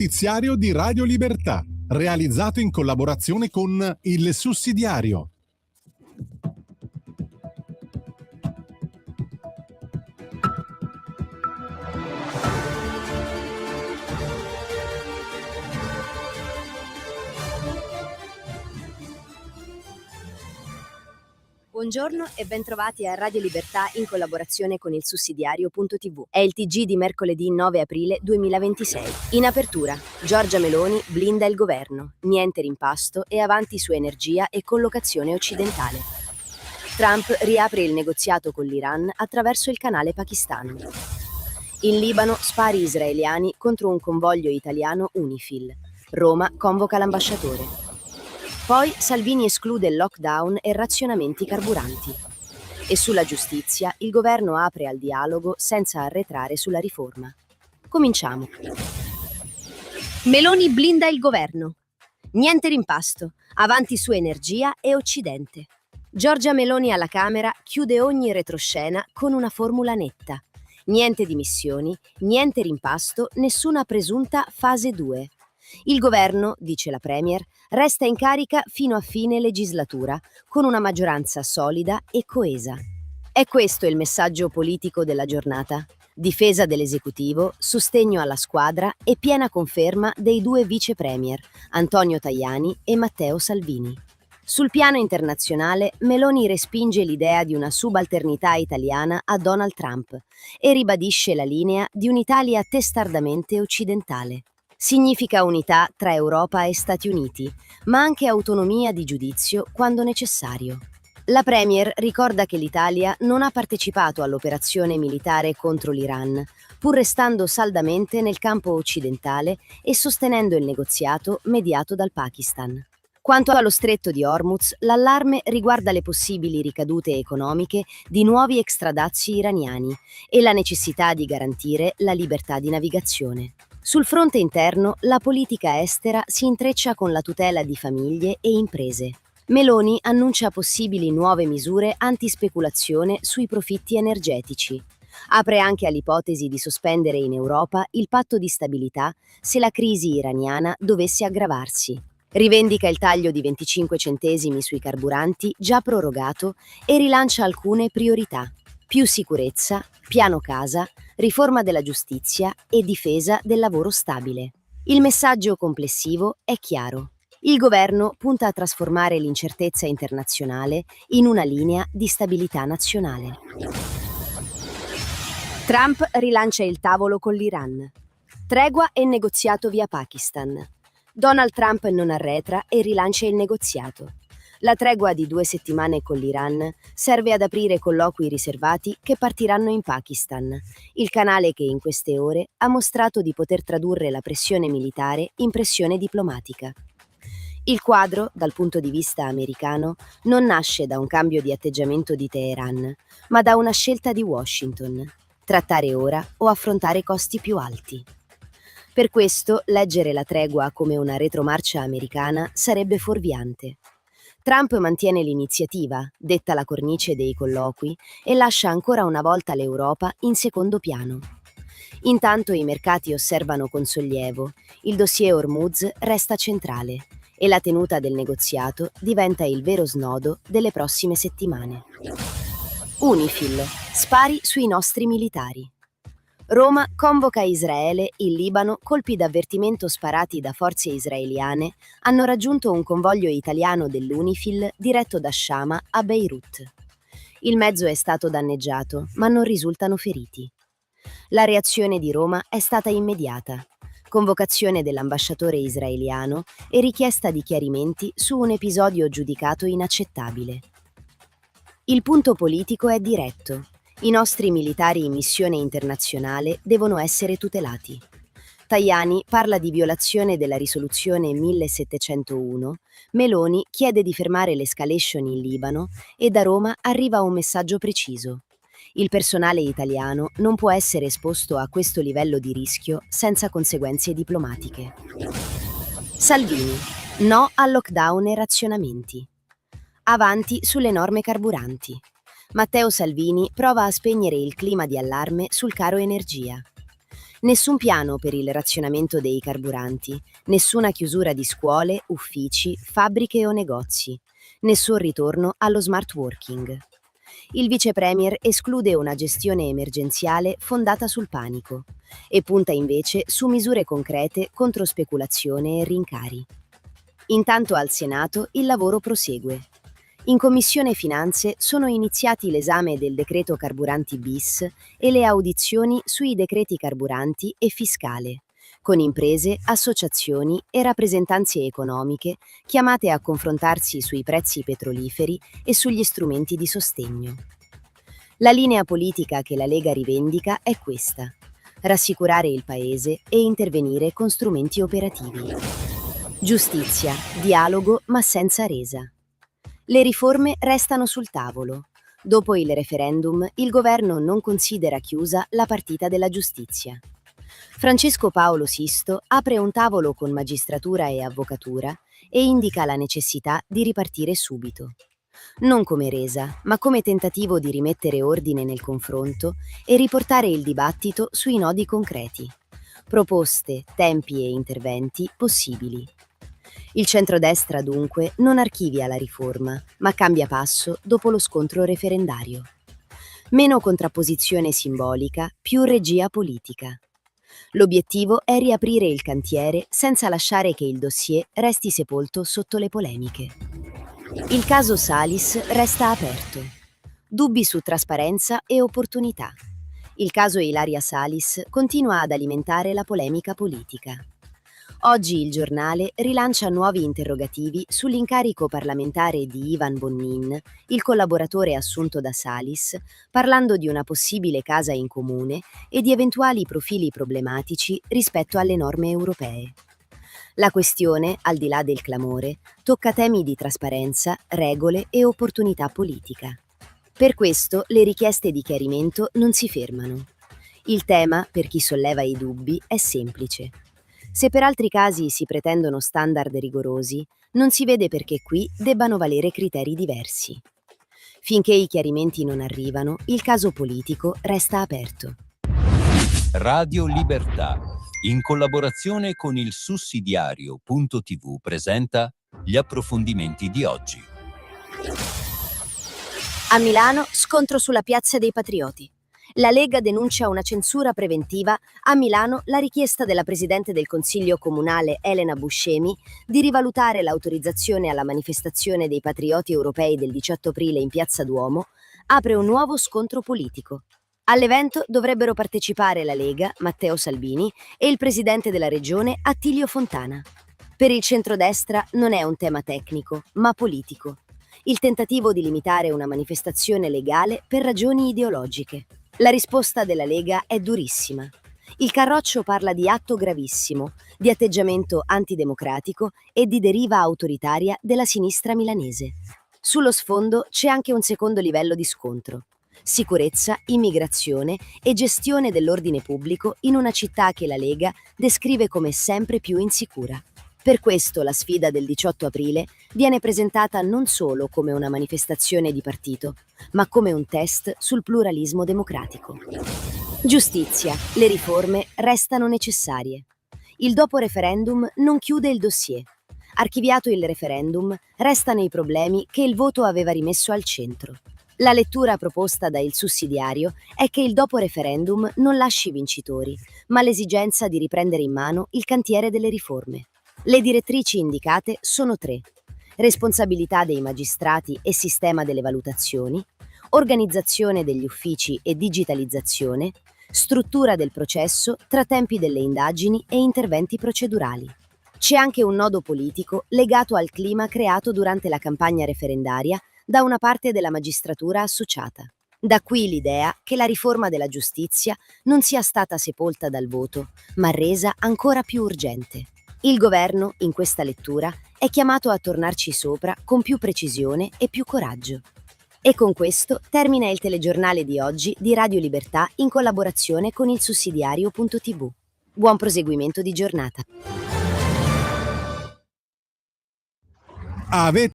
Notiziario di Radio Libertà, realizzato in collaborazione con Il Sussidiario. Buongiorno e bentrovati a Radio Libertà in collaborazione con il Sussidiario.tv. È il TG di mercoledì 9 aprile 2026. In apertura, Giorgia Meloni blinda il governo, niente rimpasto e avanti su energia e collocazione occidentale. Trump riapre il negoziato con l'Iran attraverso il canale pakistano. In Libano spari israeliani contro un convoglio italiano UNIFIL. Roma convoca l'ambasciatore. Poi Salvini esclude il lockdown e razionamenti carburanti. E sulla giustizia il governo apre al dialogo senza arretrare sulla riforma. Cominciamo. Meloni blinda il governo. Niente rimpasto, avanti su energia e Occidente. Giorgia Meloni alla Camera chiude ogni retroscena con una formula netta. Niente dimissioni, niente rimpasto, nessuna presunta fase 2. Il governo, dice la Premier, resta in carica fino a fine legislatura, con una maggioranza solida e coesa. È questo il messaggio politico della giornata. Difesa dell'esecutivo, sostegno alla squadra e piena conferma dei due vice premier, Antonio Tajani e Matteo Salvini. Sul piano internazionale, Meloni respinge l'idea di una subalternità italiana a Donald Trump e ribadisce la linea di un'Italia testardamente occidentale. Significa unità tra Europa e Stati Uniti, ma anche autonomia di giudizio quando necessario. La Premier ricorda che l'Italia non ha partecipato all'operazione militare contro l'Iran, pur restando saldamente nel campo occidentale e sostenendo il negoziato mediato dal Pakistan. Quanto allo stretto di Hormuz, l'allarme riguarda le possibili ricadute economiche di nuovi extradazi iraniani e la necessità di garantire la libertà di navigazione. Sul fronte interno, la politica estera si intreccia con la tutela di famiglie e imprese. Meloni annuncia possibili nuove misure antispeculazione sui profitti energetici. Apre anche all'ipotesi di sospendere in Europa il patto di stabilità se la crisi iraniana dovesse aggravarsi. Rivendica il taglio di 25 centesimi sui carburanti già prorogato e rilancia alcune priorità. Più sicurezza, piano casa, riforma della giustizia e difesa del lavoro stabile. Il messaggio complessivo è chiaro. Il governo punta a trasformare l'incertezza internazionale in una linea di stabilità nazionale. Trump rilancia il tavolo con l'Iran. Tregua e negoziato via Pakistan. Donald Trump non arretra e rilancia il negoziato. La tregua di 2 settimane con l'Iran serve ad aprire colloqui riservati che partiranno in Pakistan, il canale che in queste ore ha mostrato di poter tradurre la pressione militare in pressione diplomatica. Il quadro, dal punto di vista americano, non nasce da un cambio di atteggiamento di Teheran, ma da una scelta di Washington: trattare ora o affrontare costi più alti. Per questo, leggere la tregua come una retromarcia americana sarebbe fuorviante. Trump mantiene l'iniziativa, detta la cornice dei colloqui, e lascia ancora una volta l'Europa in secondo piano. Intanto i mercati osservano con sollievo, il dossier Hormuz resta centrale e la tenuta del negoziato diventa il vero snodo delle prossime settimane. UNIFIL, spari sui nostri militari. Roma convoca Israele, il Libano, colpi d'avvertimento sparati da forze israeliane hanno raggiunto un convoglio italiano dell'UNIFIL diretto da Shama a Beirut. Il mezzo è stato danneggiato, ma non risultano feriti. La reazione di Roma è stata immediata: convocazione dell'ambasciatore israeliano e richiesta di chiarimenti su un episodio giudicato inaccettabile. Il punto politico è diretto. I nostri militari in missione internazionale devono essere tutelati. Tajani parla di violazione della risoluzione 1701, Meloni chiede di fermare l'escalation in Libano e da Roma arriva un messaggio preciso: il personale italiano non può essere esposto a questo livello di rischio senza conseguenze diplomatiche. Salvini: no al lockdown e razionamenti. Avanti sulle norme carburanti. Matteo Salvini prova a spegnere il clima di allarme sul caro energia. Nessun piano per il razionamento dei carburanti, nessuna chiusura di scuole, uffici, fabbriche o negozi, nessun ritorno allo smart working. Il vice premier esclude una gestione emergenziale fondata sul panico e punta invece su misure concrete contro speculazione e rincari. Intanto al Senato il lavoro prosegue. In Commissione Finanze sono iniziati l'esame del decreto carburanti bis e le audizioni sui decreti carburanti e fiscale, con imprese, associazioni e rappresentanze economiche chiamate a confrontarsi sui prezzi petroliferi e sugli strumenti di sostegno. La linea politica che la Lega rivendica è questa: rassicurare il Paese e intervenire con strumenti operativi. Giustizia, dialogo ma senza resa. Le riforme restano sul tavolo. Dopo il referendum, il governo non considera chiusa la partita della giustizia. Francesco Paolo Sisto apre un tavolo con magistratura e avvocatura e indica la necessità di ripartire subito. Non come resa, ma come tentativo di rimettere ordine nel confronto e riportare il dibattito sui nodi concreti. Proposte, tempi e interventi possibili. Il centrodestra dunque non archivia la riforma, ma cambia passo dopo lo scontro referendario. Meno contrapposizione simbolica, più regia politica. L'obiettivo è riaprire il cantiere senza lasciare che il dossier resti sepolto sotto le polemiche. Il caso Salis resta aperto. Dubbi su trasparenza e opportunità. Il caso Ilaria Salis continua ad alimentare la polemica politica. Oggi il giornale rilancia nuovi interrogativi sull'incarico parlamentare di Ivan Bonnin, il collaboratore assunto da Salis, parlando di una possibile casa in comune e di eventuali profili problematici rispetto alle norme europee. La questione, al di là del clamore, tocca temi di trasparenza, regole e opportunità politica. Per questo le richieste di chiarimento non si fermano. Il tema, per chi solleva i dubbi, è semplice. Se per altri casi si pretendono standard rigorosi, non si vede perché qui debbano valere criteri diversi. Finché i chiarimenti non arrivano, il caso politico resta aperto. Radio Libertà, in collaborazione con il sussidiario.tv, presenta gli approfondimenti di oggi. A Milano, scontro sulla Piazza dei Patrioti. La Lega denuncia una censura preventiva. A Milano la richiesta della Presidente del Consiglio Comunale Elena Buscemi di rivalutare l'autorizzazione alla manifestazione dei patrioti europei del 18 aprile in Piazza Duomo apre un nuovo scontro politico. All'evento dovrebbero partecipare la Lega, Matteo Salvini, e il Presidente della Regione, Attilio Fontana. Per il centrodestra non è un tema tecnico, ma politico. Il tentativo di limitare una manifestazione legale per ragioni ideologiche. La risposta della Lega è durissima. Il Carroccio parla di atto gravissimo, di atteggiamento antidemocratico e di deriva autoritaria della sinistra milanese. Sullo sfondo c'è anche un secondo livello di scontro: sicurezza, immigrazione e gestione dell'ordine pubblico in una città che la Lega descrive come sempre più insicura. Per questo la sfida del 18 aprile viene presentata non solo come una manifestazione di partito, ma come un test sul pluralismo democratico. Giustizia, le riforme restano necessarie. Il dopo referendum non chiude il dossier. Archiviato il referendum, restano i problemi che il voto aveva rimesso al centro. La lettura proposta da Il Sussidiario è che il dopo referendum non lasci vincitori, ma l'esigenza di riprendere in mano il cantiere delle riforme. Le direttrici indicate sono 3: responsabilità dei magistrati e sistema delle valutazioni, organizzazione degli uffici e digitalizzazione, struttura del processo tra tempi delle indagini e interventi procedurali. C'è anche un nodo politico legato al clima creato durante la campagna referendaria da una parte della magistratura associata. Da qui l'idea che la riforma della giustizia non sia stata sepolta dal voto, ma resa ancora più urgente. Il governo, in questa lettura, è chiamato a tornarci sopra con più precisione e più coraggio. E con questo termina il telegiornale di oggi di Radio Libertà in collaborazione con il sussidiario.tv. Buon proseguimento di giornata. Avete